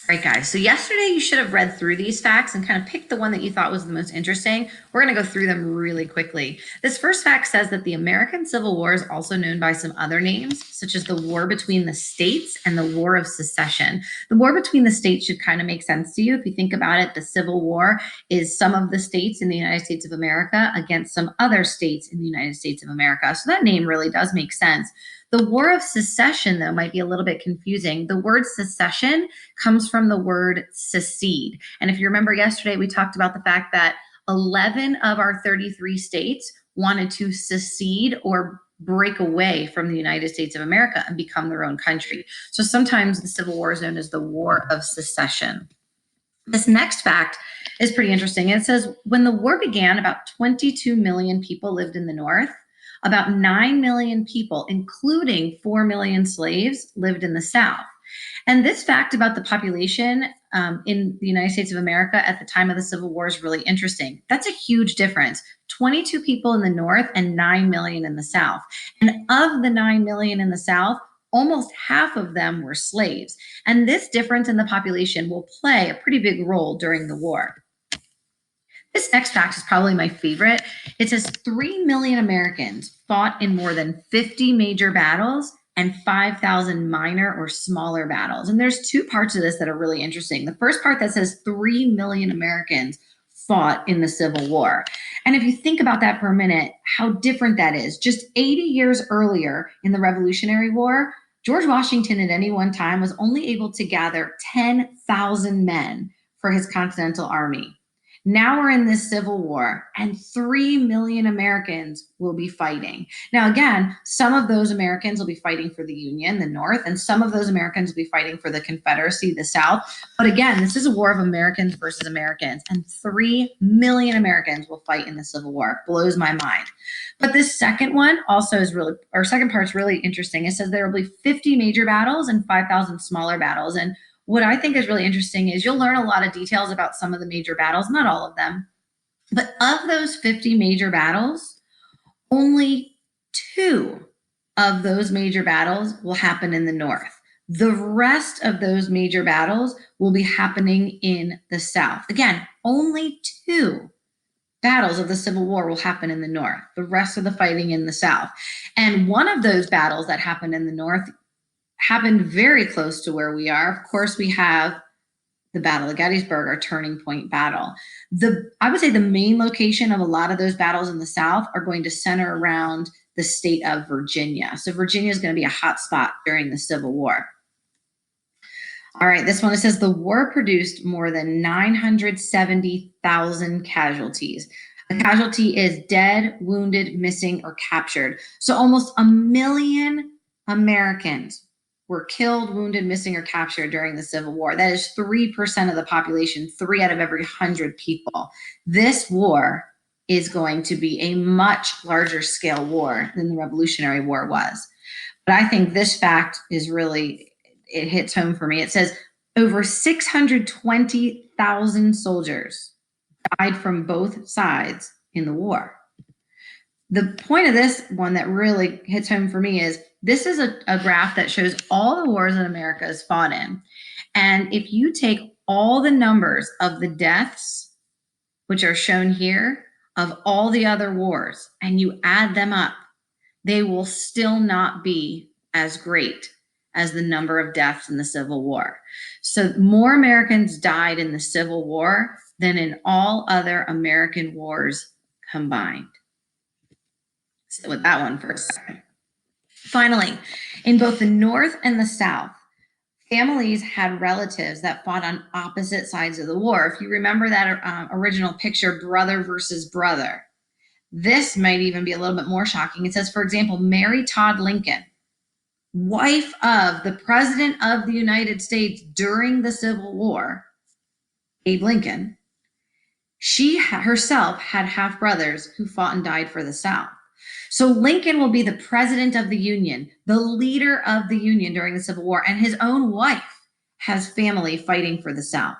All right, guys. So yesterday you should have read through these facts and kind of picked the one that you thought was the most interesting. We're going to go through them really quickly. This first fact says that the American Civil War is also known by some other names, such as the War Between the States and the War of Secession. The War Between the States should kind of make sense to you. If you think about it, the Civil War is some of the states in the United States of America against some other states in the United States of America. So that name really does make sense. The War of Secession, though, might be a little bit confusing. The word secession comes from the word secede. And if you remember yesterday, we talked about the fact that 11 of our 33 states wanted to secede or break away from the United States of America and become their own country. So sometimes the Civil War is known as the War of Secession. This next fact is pretty interesting. It says when the war began, about 22 million people lived in the North. About 9 million people, including 4 million slaves, lived in the South. And this fact about the population in the United States of America at the time of the Civil War is really interesting. That's a huge difference. 22 people in the North and 9 million in the South. And of the 9 million in the South, almost half of them were slaves. And this difference in the population will play a pretty big role during the war. This next fact is probably my favorite. It says 3 million Americans fought in more than 50 major battles and 5,000 minor or smaller battles. And there's two parts of this that are really interesting. The first part that says 3 million Americans fought in the Civil War. And if you think about that for a minute, how different that is. Just 80 years earlier in the Revolutionary War, George Washington at any one time was only able to gather 10,000 men for his Continental Army. Now we're in this Civil War, and 3 million Americans will be fighting. Now, again, some of those Americans will be fighting for the Union, the North, and some of those Americans will be fighting for the Confederacy, the South. But again, this is a war of Americans versus Americans, and 3 million Americans will fight in the Civil War. Blows my mind. But this second one also is really, or second part's really interesting. It says there will be 50 major battles and 5,000 smaller battles. And what I think is really interesting is you'll learn a lot of details about some of the major battles, not all of them. But of those 50 major battles, only 2 of those major battles will happen in the North. The rest of those major battles will be happening in the South. Again, only 2 battles of the Civil War will happen in the North. The rest of the fighting in the South. And one of those battles that happened in the North happened very close to where we are. Of course, we have the Battle of Gettysburg, our turning point battle. I would say the main location of a lot of those battles in the South are going to center around the state of Virginia. So Virginia is going to be a hot spot during the Civil War. All right, this one, it says the war produced more than 970,000 casualties. A casualty is dead, wounded, missing, or captured. So almost 1 million Americans were killed, wounded, missing, or captured during the Civil War. That is 3% of the population, 3 out of every 100 people. This war is going to be a much larger scale war than the Revolutionary War was. But I think this fact is really, it hits home for me. It says over 620,000 soldiers died from both sides in the war. The point of this one that really hits home for me is this is a graph that shows all the wars that America has fought in. And if you take all the numbers of the deaths, which are shown here, of all the other wars, and you add them up, they will still not be as great as the number of deaths in the Civil War. So more Americans died in the Civil War than in all other American wars combined. Sit with that one for a second. Finally, in both the North and the South, families had relatives that fought on opposite sides of the war. If you remember that original picture, brother versus brother, this might even be a little bit more shocking. It says, for example, Mary Todd Lincoln, wife of the President of the United States during the Civil War, Abe Lincoln, she herself had half brothers who fought and died for the South. So Lincoln will be the president of the Union, the leader of the Union during the Civil War, and his own wife has family fighting for the South.